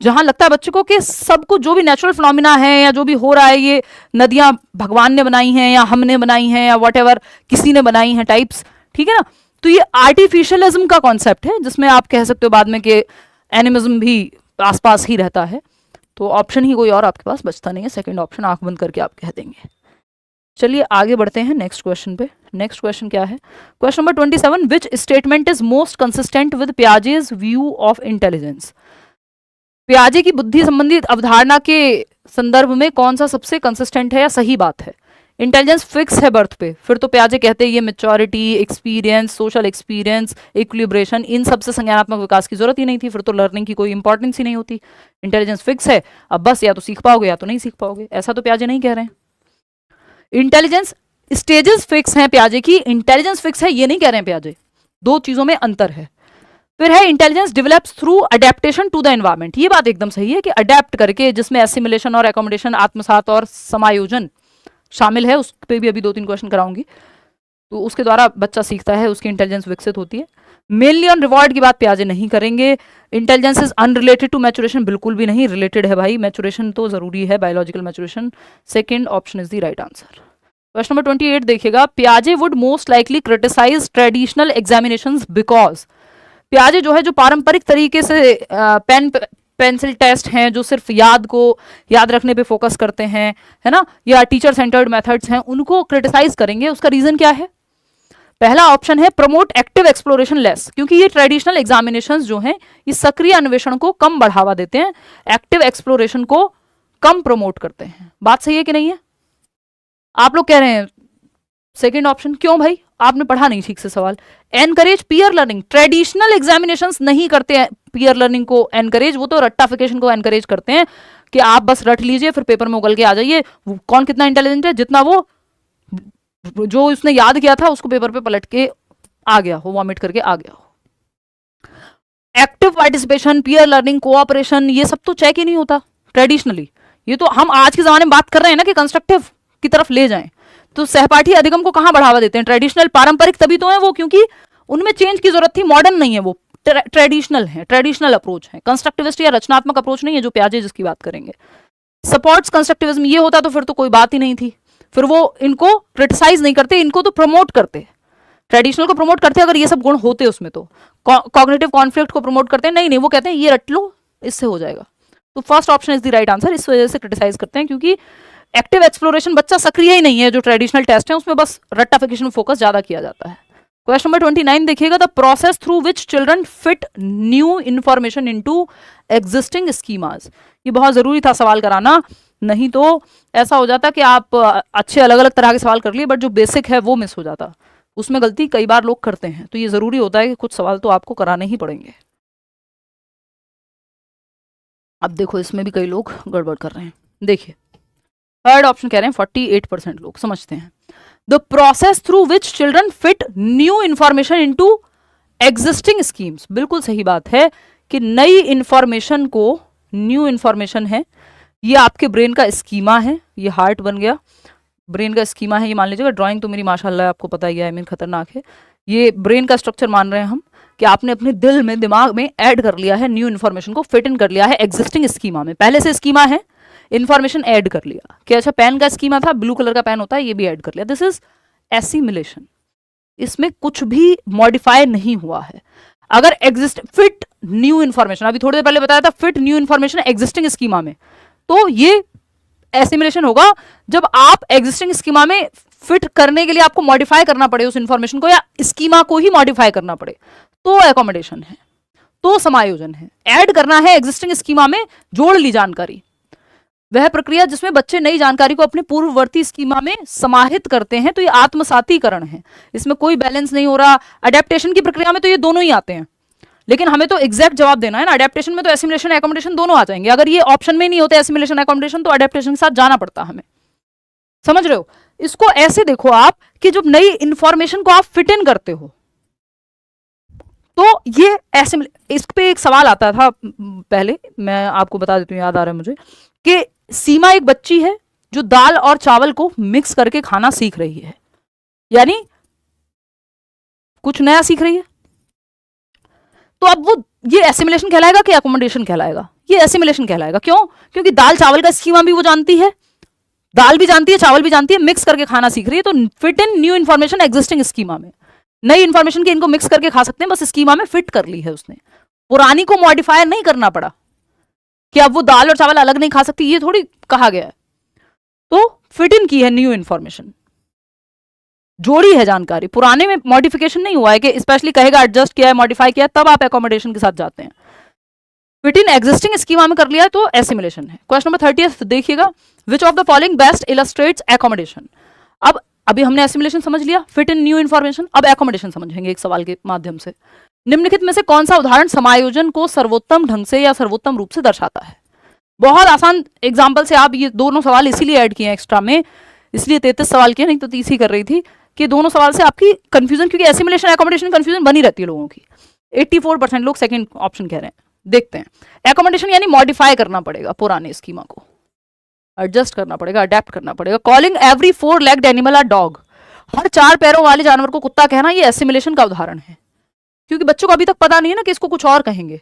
जहां लगता है बच्चों को कि सब कुछ जो भी नेचुरल फिनोमिना है या जो भी हो रहा है ये नदियां भगवान ने बनाई हैं या हमने बनाई हैं या व्हाटएवर किसी ने बनाई हैं टाइप्स, ठीक है ना। तो ये आर्टिफिशियलिज्म का कॉन्सेप्ट है जिसमें आप कह सकते हो बाद में कि एनिमिज्म भी आसपास ही रहता है। तो ऑप्शन ही कोई और आपके पास बचता नहीं है, सेकंड ऑप्शन आंख बंद करके आप कह देंगे। चलिए आगे बढ़ते हैं नेक्स्ट क्वेश्चन पे। नेक्स्ट क्वेश्चन क्या है, question number 27, which statement is most consistent with Piaget's view of intelligence. पियाजे की बुद्धि संबंधित अवधारणा के संदर्भ में कौन सा सबसे कंसिस्टेंट है या सही बात है। इंटेलिजेंस फिक्स है बर्थ पे, फिर तो पियाजे कहते हैं ये maturity, experience, social experience, equilibration, इन सबसे संज्ञानात्मक विकास की जरूरत ही नहीं थी, फिर तो लर्निंग की कोई इंपॉर्टेंस ही नहीं होती। इंटेलिजेंस फिक्स है, अब बस या तो सीख पाओगे या तो नहीं सीख पाओगे, ऐसा तो पियाजे नहीं कह रहे हैं। इंटेलिजेंस स्टेजेस फिक्स हैं पियाजे की, इंटेलिजेंस फिक्स है ये नहीं कह रहे हैं पियाजे, दो चीजों में अंतर है। फिर है intelligence develops through adaptation to the environment, ये बात एकदम सही है कि अडेप्ट करके, जिसमें एसिमिलेशन और एकोमोडेशन, आत्मसात और समायोजन शामिल है, उस पर भी अभी 2-3 क्वेश्चन कराऊंगी, तो उसके द्वारा बच्चा सीखता है, उसकी इंटेलिजेंस विकसित होती है। मेनली ऑन रिवॉर्ड की बात पियाजे नहीं करेंगे। Intelligence is unrelated to maturation, बिल्कुल भी नहीं, रिलेटेड है भाई, मैचुरेशन तो जरूरी है, biological maturation. Second option is the right answer. Question number 28 देखिएगा, पियाजे would most likely criticise traditional examinations because. पियाजे जो है जो पारंपरिक तरीके से पेन पेंसिल टेस्ट हैं जो सिर्फ याद रखने पे फोकस करते हैं, है ना, या टीचर सेंटर्ड मेथड्स हैं, उनको क्रिटिसाइज करेंगे। उसका रीजन क्या है, पहला ऑप्शन है प्रमोट एक्टिव एक्सप्लोरेशन लेस, क्योंकि ये ट्रेडिशनल एग्जामिनेशंस जो हैं ये सक्रिय अन्वेषण को कम बढ़ावा देते हैं, एक्टिव एक्सप्लोरेशन को कम प्रमोट करते हैं। बात सही है कि नहीं है, आप लोग कह रहे हैं सेकंड ऑप्शन, क्यों भाई आपने पढ़ा नहीं ठीक से सवाल। Encourage peer learning, traditional examinations नहीं करते हैं पीयर लर्निंग को एनकरेज, वो तो रट्टाफिकेशन को एनकरेज करते हैं कि आप बस रट लीजिए फिर पेपर में उगल के आ जाइए, कौन कितना इंटेलिजेंट है, जितना वो जो उसने याद किया था उसको पेपर पे पलट के आ गया हो, वॉमिट करके आ गया हो। Active participation, peer learning, cooperation, ये सब तो चेक ही नहीं होता ट्रेडिशनली। ये तो हम आज के जमाने में बात कर रहे हैं ना कि कंस्ट्रक्टिव की तरफ ले जाएं, तो सहपाठी अधिगम को कहां बढ़ावा देते हैं, ट्रेडिशनल पारंपरिक तभी तो है वो, क्योंकि उनमें चेंज की जरूरत थी, मॉडर्न नहीं है वो, ट्रेडिशनल है, ट्रेडिशनल अप्रोच है, कंस्ट्रक्टिविस्ट या रचनात्मक अप्रोच नहीं है जो पियाजे जिसकी बात करेंगे। सपोर्ट्स कंस्ट्रक्टिविज्म, ये होता तो फिर तो कोई बात ही नहीं थी, फिर वो इनको क्रिटिसाइज नहीं करते, इनको तो प्रमोट करते, ट्रेडिशनल को प्रमोट करते अगर ये सब गुण होते उसमें, तो कॉग्निटिव कॉन्फ्लिक्ट को प्रमोट करते हैं, नहीं वो कहते हैं ये रट लो इससे हो जाएगा। तो first option is the right answer, इस वजह से क्रिटिसाइज करते हैं क्योंकि एक्टिव एक्सप्लोरेशन बच्चा सक्रिय ही नहीं है, जो ट्रेडिशनल टेस्ट है उसमें बस रट्टाफिकेशन फोकस ज्यादा किया जाता है। क्वेश्चन नंबर 29 देखिएगा, the process through which children fit new information into existing schemas. ये बहुत जरूरी था सवाल कराना, नहीं तो ऐसा हो जाता कि आप अच्छे अलग अलग तरह के सवाल कर लिए बट जो बेसिक है वो मिस हो जाता, उसमें गलती कई बार लोग करते हैं, तो ये जरूरी होता है कि कुछ सवाल तो आपको कराने ही पड़ेंगे। अब देखो इसमें भी कई लोग गड़बड़ कर रहे हैं, देखिए थर्ड ऑप्शन कह रहे हैं 48% लोग समझते हैं, the process through which children fit new information into existing schemes. बिल्कुल सही बात है कि नई इंफॉर्मेशन को, न्यू इंफॉर्मेशन है, ये आपके ब्रेन का स्कीमा है, ये हार्ट बन गया, ब्रेन का स्कीमा है, ये मान लीजिएगा, ड्राइंग तो मेरी माशाल्लाह आपको पता ही है, आई मीन खतरनाक है, ये ब्रेन का स्ट्रक्चर मान रहे हैं हम कि आपने अपने दिल में, दिमाग में ऐड कर लिया है, न्यू इन्फॉर्मेशन को फिट इन कर लिया है एग्जिस्टिंग स्कीमा में, पहले से स्कीमा है, इन्फॉर्मेशन ऐड कर लिया कि अच्छा पेन का स्कीमा था, ब्लू कलर का पेन होता है, ये भी ऐड कर लिया, दिस इज एसिमिलेशन, इसमें कुछ भी मॉडिफाई नहीं हुआ है। अगर एग्जिस्ट फिट न्यू इन्फॉर्मेशन, अभी थोड़ी देर पहले बताया था fit new information existing schema में, तो ये एसिमिलेशन होगा जब आप एग्जिस्टिंग स्कीमा में फिट करने के लिए आपको मॉडिफाई करना पड़े उस इंफॉर्मेशन को, या स्कीमा को ही मॉडिफाई करना पड़े, तो एकोमोडेशन है। तो समायोजन है। ऐड करना है एग्जिस्टिंग स्कीमा में, जोड़ ली जानकारी। वह प्रक्रिया जिसमें बच्चे नई जानकारी को अपने पूर्ववर्ती स्कीमा में समाहित करते हैं, तो ये आत्मसातीकरण है, इसमें कोई बैलेंस नहीं हो रहा। अडेप्टेशन की प्रक्रिया में तो ये दोनों ही आते हैं, लेकिन हमें तो एग्जैक्ट जवाब देना है ना। अडेप्टेशन में तो एसिमिलेशन एकोमोडेशन दोनों आ जाएंगे, अगर ये ऑप्शन में नहीं होते एसिमिलेशन एकोमोडेशन तो अडेप्टेशन के साथ जाना पड़ता हमें। समझ रहे हो? इसको ऐसे देखो आप कि जब नई इंफॉर्मेशन को आप फिट इन करते हो तो ये इस पे एक सवाल आता था पहले, मैं आपको बता देती हूँ, याद आ रहा है मुझे, कि सीमा एक बच्ची है जो दाल और चावल को मिक्स करके खाना सीख रही है, यानी कुछ नया सीख रही है। तो अब वो ये एसिमिलेशन कहलाएगा कि एकोमोडेशन कहलाएगा? ये एसिमिलेशन कहलाएगा। क्यों? क्योंकि दाल चावल का स्कीमा भी वो जानती है, दाल भी जानती है, चावल भी जानती है, मिक्स करके खाना सीख रही है। तो fit in new information existing schema में, नई इंफॉर्मेशन के इनको मिक्स करके खा सकते हैं, बस स्कीमा में फिट कर ली है उसने, पुरानी को मॉडिफायर नहीं करना पड़ा कि अब वो दाल और चावल अलग नहीं खा सकती, ये थोड़ी कहा गया है। तो फिट इन की है न्यू इन्फॉर्मेशन, जोड़ी है जानकारी, पुराने में मॉडिफिकेशन नहीं हुआ है कि स्पेशली कहेगा एडजस्ट किया है, मॉडिफाई किया है, तब आप एकोमोडेशन के साथ जाते हैं। फिट इन एग्जिस्टिंग स्कीमा में कर लिया है तो एसिमिलेशन है। क्वेश्चन नंबर 30 देखिएगा, विच of the following best illustrates accommodation. अब अभी हमने एसिमिलेशन समझ लिया, फिट इन न्यू इन्फॉर्मेशन, अब एकोमोडेशन समझेंगे एक सवाल के माध्यम से। निम्नलिखित में से कौन सा उदाहरण समायोजन को सर्वोत्तम ढंग से या सर्वोत्तम रूप से दर्शाता है? बहुत आसान एग्जाम्पल से आप ये दोनों सवाल इसीलिए ऐड किए एक्स्ट्रा में, इसलिए 33 सवाल किए, नहीं तो 30 ही कर रही थी, कि दोनों सवाल से आपकी कंफ्यूजन, क्योंकि एसिमिलेशन एकोमोडेशन कंफ्यूजन बनी रहती है लोगों की। 84% लोग सेकंड ऑप्शन कह रहे हैं। देखते हैं, एकोमोडेशन यानी मॉडिफाई करना पड़ेगा, पुराने स्कीमा को एडजस्ट करना पड़ेगा, अडेप्ट करना पड़ेगा। Calling every 4 legged animal a dog, हर 4 पैरों वाले जानवर को कुत्ता कहना, ये एसिमिलेशन का उदाहरण है। क्योंकि बच्चों को अभी तक पता नहीं है ना कि इसको कुछ और कहेंगे।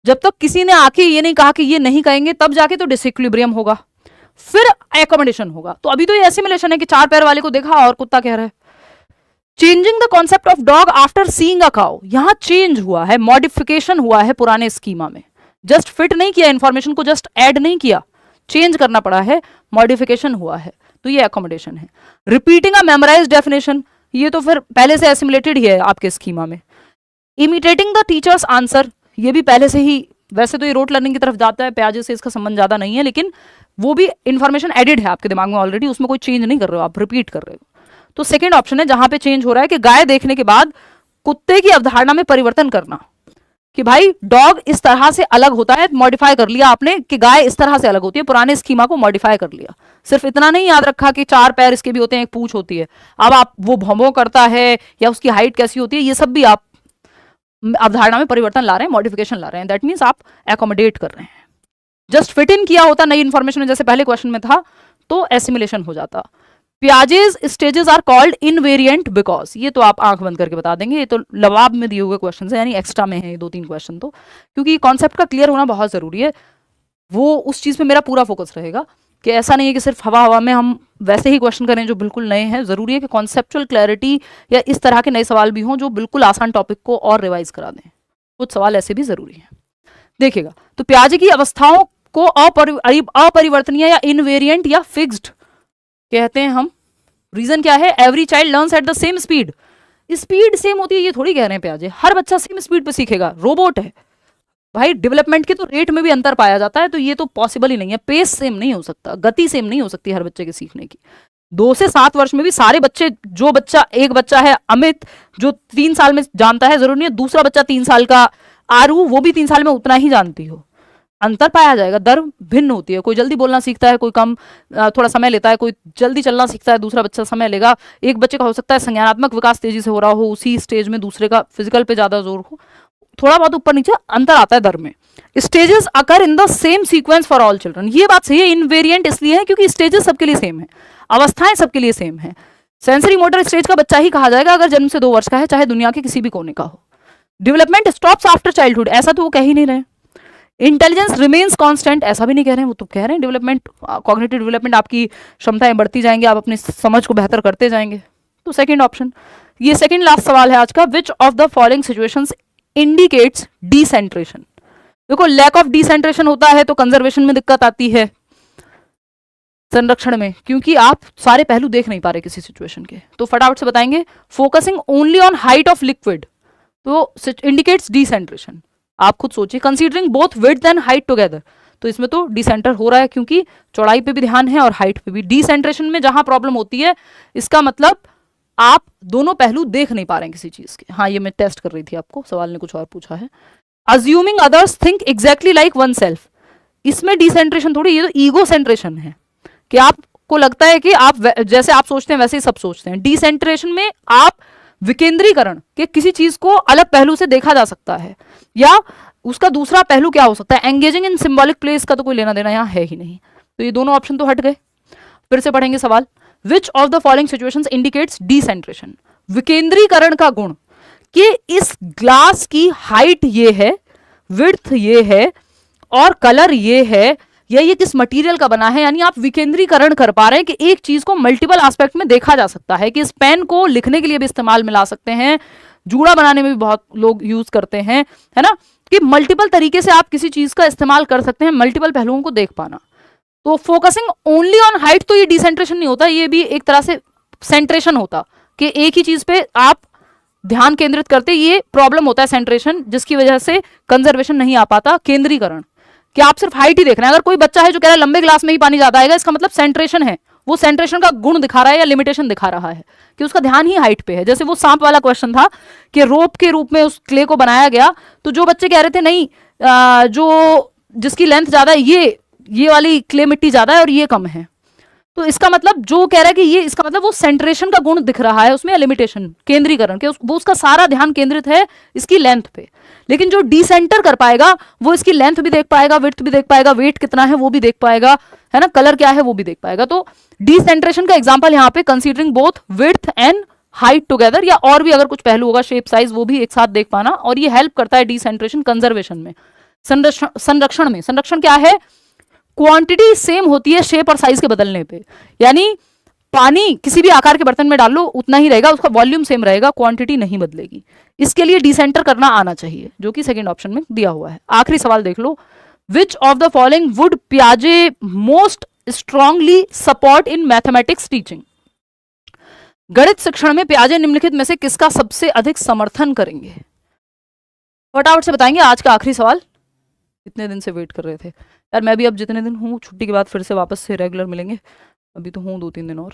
जब तक किसी ने आके ये नहीं कहा कि ये नहीं कहेंगे, तब जाके तो डिसइक्विलिब्रियम होगा, फिर एकोमोडेशन होगा। तो अभी तो ये एसिमिलेशन है कि 4 पैर वाले को देखा और कुत्ता कह रहा है। Changing the concept of dog after seeing a cow, यहां चेंज हुआ है, मॉडिफिकेशन हुआ है पुराने स्कीमा में, जस्ट फिट नहीं किया इंफॉर्मेशन को, जस्ट ऐड नहीं किया, चेंज करना पड़ा है, मॉडिफिकेशन हुआ है, तो ये एकोमोडेशन है। रिपीटिंग अ मेमोराइज्ड डेफिनेशन, ये तो फिर पहले से एसिमिलेटेड ही है आपके स्कीमा में। इमिटेटिंग द टीचर्स आंसर, ये भी पहले से ही, वैसे तो ये रोट लर्निंग की तरफ जाता है, प्याजे से इसका संबंध ज्यादा नहीं है, लेकिन वो भी इंफॉर्मेशन एडिड है आपके दिमाग में ऑलरेडी, उसमें कोई चेंज नहीं कर रहे हो आप, रिपीट कर रहे हो। तो सेकेंड ऑप्शन है जहां पे चेंज हो रहा है कि गाय देखने के बाद कुत्ते की अवधारणा में परिवर्तन करना, कि भाई डॉग इस तरह से अलग होता है, मॉडिफाई कर लिया आपने कि गाय इस तरह से अलग होती है, पुराने स्कीमा को मॉडिफाई कर लिया। सिर्फ इतना नहीं याद रखा कि 4 पैर इसके भी होते हैं, एक पूंछ होती है, अब आप वो भौंभों करता है या उसकी हाइट कैसी होती है, ये सब भी आप अवधारणा में परिवर्तन ला रहे हैं, मॉडिफिकेशन ला रहे हैं। दैट मीन्स आप एकोमोडेट कर रहे हैं। जस्ट फिट इन किया होता नई इंफॉर्मेशन में, जैसे पहले क्वेश्चन में था, तो एसिमिलेशन हो जाता। Piaget's stages are called invariant because, ये तो आप आंख बंद करके बता देंगे, ये तो लवाब में दिए हुए क्वेश्चन है, यानी एक्स्ट्रा में है ये 2-3 क्वेश्चन, तो क्योंकि कॉन्सेप्ट का क्लियर होना बहुत जरूरी है, वो उस चीज पे मेरा पूरा फोकस रहेगा कि ऐसा नहीं है कि सिर्फ हवा हवा में हम वैसे ही क्वेश्चन करें जो बिल्कुल नए हैं। जरूरी है कि कॉन्सेप्चुअल क्लैरिटी या इस तरह के नए सवाल भी हों जो बिल्कुल आसान टॉपिक को और रिवाइज करा दें, कुछ सवाल ऐसे भी जरूरी हैं। देखिएगा, तो प्याजे की अवस्थाओं को अपरिवर्तनीय या इनवेरिएंट या फिक्स्ड कहते हैं हम। रीजन क्या है? Every child learns at the same speed, speed same होती है ये थोड़ी कह रहे हैं प्याजे, हर बच्चा सेम स्पीड पे सीखेगा, रोबोट है भाई, डेवलपमेंट के तो रेट में भी अंतर पाया जाता है, तो ये तो पॉसिबल ही नहीं है, पेस सेम नहीं हो सकता, गति सेम नहीं हो सकती हर बच्चे के सीखने की। 2 से 7 वर्ष में भी सारे बच्चे, जो बच्चा, एक बच्चा है अमित जो 3 साल में जानता है, जरूरी नहीं है दूसरा बच्चा 3 साल का आरू वो भी 3 साल में उतना ही जानती हो, अंतर पाया जाएगा, दर भिन्न होती है। कोई जल्दी बोलना सीखता है, कोई कम थोड़ा समय लेता है, कोई जल्दी चलना सीखता है, दूसरा बच्चा समय लेगा। एक बच्चे का हो सकता है संज्ञानात्मक विकास तेजी से हो रहा हो उसी स्टेज में, दूसरे का फिजिकल पे ज्यादा जोर हो, थोड़ा बहुत ऊपर नीचे अंतर आता है दर में। Stages occur in the same sequence for all children, ये बात सही है, इनवेरिएंट इसलिए है क्योंकि स्टेजेस सबके लिए सेम है, अवस्थाएं सबके लिए सेम है। सेंसरी मोटर स्टेज का बच्चा ही कहा जाएगा अगर जन्म से 2 वर्ष का है, चाहे दुनिया के किसी भी कोने का हो। डेवलपमेंट स्टॉप्स आफ्टर चाइल्डहुड, ऐसा तो वो कह ही नहीं रहे। इंटेलिजेंस रिमेन्स कांस्टेंट, ऐसा भी नहीं कह रहे हैं, वो तो कह रहे हैं डेवलपमेंट, कॉग्निटिव डेवलपमेंट, आपकी क्षमताएं बढ़ती जाएंगी, आप अपनी समझ को बेहतर करते जाएंगे। तो सेकंड ऑप्शन, ये सेकंड लास्ट सवाल है आज का। Which of the following situations indicates decentration. देखो, लैक ऑफ डिसेंट्रेशन होता है तो कंजर्वेशन में दिक्कत आती है, संरक्षण में, क्योंकि आप सारे पहलू देख नहीं पा रहे किसी सिचुएशन के। तो फटाफट से बताएंगे, focusing only on height of liquid तो इंडिकेट्स डिसेंट्रेशन, आप खुद सोचिए, considering both width and height together, तो इसमें तो डिसेंटर हो रहा है क्योंकि चौड़ाई पे भी ध्यान है और हाइट पे भी। डिसेंट्रेशन में जहां प्रॉब्लम होती है, इसका मतलब आप दोनों पहलू देख नहीं पा रहे हैं किसी चीज के। हाँ, ये मैं टेस्ट कर रही थी आपको, सवाल ने कुछ और पूछा है। Assuming others think exactly like one self, इसमें डिसेंट्रेशन थोड़ी, ये तो ईगो सेंट्रेशन है कि आपको लगता है कि आप जैसे आप सोचते हैं वैसे ही सब सोचते हैं। डिसेंट्रेशन में आप विकेंद्रीकरण के किसी चीज को अलग पहलू से देखा जा सकता है, या उसका दूसरा पहलू क्या हो सकता है, एंगेजिंग इन सिंबॉलिक प्लेस का तो कोई लेना देना यहां है ही नहीं, तो ये दोनों ऑप्शन तो हट गए। फिर से पढ़ेंगे सवाल, which of the following situations indicates decentration, विकेंद्रीकरण का गुण कि इस ग्लास की हाइट ये है, विड्थ ये है और कलर ये है, या ये किस मटेरियल का बना है, यानी आप विकेंद्रीकरण कर पा रहे हैं कि एक चीज को मल्टीपल एस्पेक्ट में देखा जा सकता है, कि इस पेन को लिखने के लिए भी इस्तेमाल में ला सकते हैं, जूड़ा बनाने में भी बहुत लोग यूज करते हैं, है ना, कि मल्टीपल तरीके से आप किसी चीज का इस्तेमाल कर सकते हैं, मल्टीपल पहलुओं को देख पाना। तो फोकसिंग ओनली ऑन हाइट, तो ये डिसेंट्रेशन नहीं होता, ये भी एक तरह से सेंट्रेशन होता, कि एक ही चीज पे आप ध्यान केंद्रित करते, ये प्रॉब्लम होता है सेंट्रेशन, जिसकी वजह से कंजर्वेशन नहीं आ पाता, केंद्रीकरण, कि आप सिर्फ हाइट ही देख रहे हैं। अगर कोई बच्चा है जो कह रहा है लंबे ग्लास में ही पानी ज्यादा आएगा, इसका मतलब सेंट्रेशन है, वो सेंट्रेशन का गुण दिखा रहा है या लिमिटेशन दिखा रहा है कि उसका ध्यान ही हाइट पे है। जैसे वो सांप वाला क्वेश्चन था कि रोप के रूप में उस क्ले को बनाया गया, तो जो बच्चे कह रहे थे नहीं जो जिसकी लेंथ ज्यादा है, ये वाली क्ले मिट्टी ज्यादा है और ये कम है, तो इसका मतलब जो कह रहा है कि ये, इसका मतलब वो सेंट्रेशन का गुण दिख रहा है उसमें, लिमिटेशन, केंद्रीकरण के वो उसका सारा ध्यान केंद्रित है इसकी लेंथ पे। लेकिन जो डिसेंटर कर पाएगा वो इसकी लेंथ भी देख पाएगा, विड्थ भी देख पाएगा, वेट कितना है वो भी देख पाएगा, है ना, कलर क्या है वो भी देख पाएगा। तो डिसेंट्रेशन का एग्जाम्पल यहाँ पे considering both width and height together, या और भी अगर कुछ पहलू होगा, शेप साइज, वो भी एक साथ देख पाना, और ये हेल्प करता है डिसेंट्रेशन कंजर्वेशन में, संरक्षण में। संरक्षण क्या है, क्वांटिटी सेम होती है शेप और साइज के बदलने पे, यानी पानी किसी भी आकार के बर्तन में डाल लो उतना ही रहेगा, उसका वॉल्यूम सेम रहेगा, क्वांटिटी नहीं बदलेगी। इसके लिए डिसेंटर करना आना चाहिए, जो कि सेकंड ऑप्शन में दिया हुआ है। आखिरी सवाल देख लो, which of the following would पियाजे most strongly support in mathematics teaching, गणित शिक्षण में पियाजे निम्नलिखित में से किसका सबसे अधिक समर्थन करेंगे? फटाफट से बताएंगे। आज का आखिरी सवाल, इतने दिन से वेट कर रहे थे यार, मैं भी अब जितने दिन हूँ छुट्टी के बाद फिर से वापस से रेगुलर मिलेंगे, अभी तो हूँ 2-3 दिन और,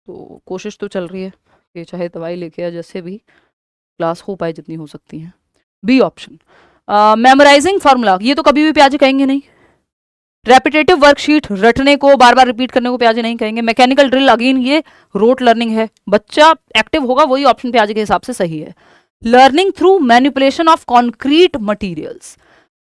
तो कोशिश तो चल रही है कि चाहे दवाई लेके या जैसे भी क्लास हो पाए जितनी हो सकती है। बी ऑप्शन, मेमोराइजिंग फार्मूला, ये तो कभी भी पियाजे कहेंगे नहीं। रेपिटेटिव वर्कशीट, रटने को बार बार रिपीट करने को पियाजे नहीं कहेंगे। मैकेनिकल ड्रिल, अगेन ये रोट लर्निंग है, बच्चा एक्टिव होगा वही ऑप्शन पियाजे के हिसाब से सही है। Learning through manipulation of concrete materials,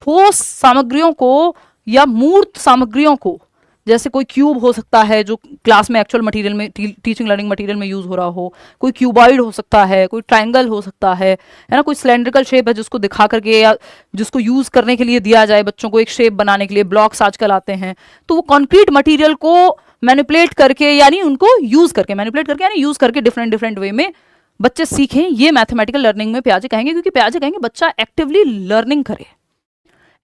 ठोस सामग्रियों को या मूर्त सामग्रियों को, जैसे कोई क्यूब हो सकता है जो क्लास में एक्चुअल मटेरियल में, टीचिंग लर्निंग मटेरियल में यूज हो रहा हो, कोई क्यूबॉइड हो सकता है, कोई ट्रायंगल हो सकता है ना, कोई सिलेंड्रिकल शेप है जिसको दिखा करके या जिसको यूज करने के लिए दिया जाए बच्चों को एक शेप बनाने के लिए, ब्लॉक्स आजकल आते हैं, तो वो कॉन्क्रीट मटीरियल को मैनिपुलेट करके, यानी उनको यूज करके, मैनिपुलेट करके यानी यूज करके डिफरेंट डिफरेंट वे में बच्चे सीखें, ये मैथमेटिकल लर्निंग में पियाजे कहेंगे, क्योंकि पियाजे कहेंगे बच्चा एक्टिवली लर्निंग करे,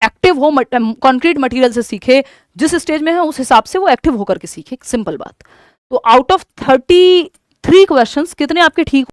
एक्टिव हो, कंक्रीट मटेरियल से सीखे, जिस स्टेज में है उस हिसाब से वो एक्टिव होकर के सीखे, सिंपल बात। तो आउट ऑफ 33 क्वेश्चंस कितने आपके ठीक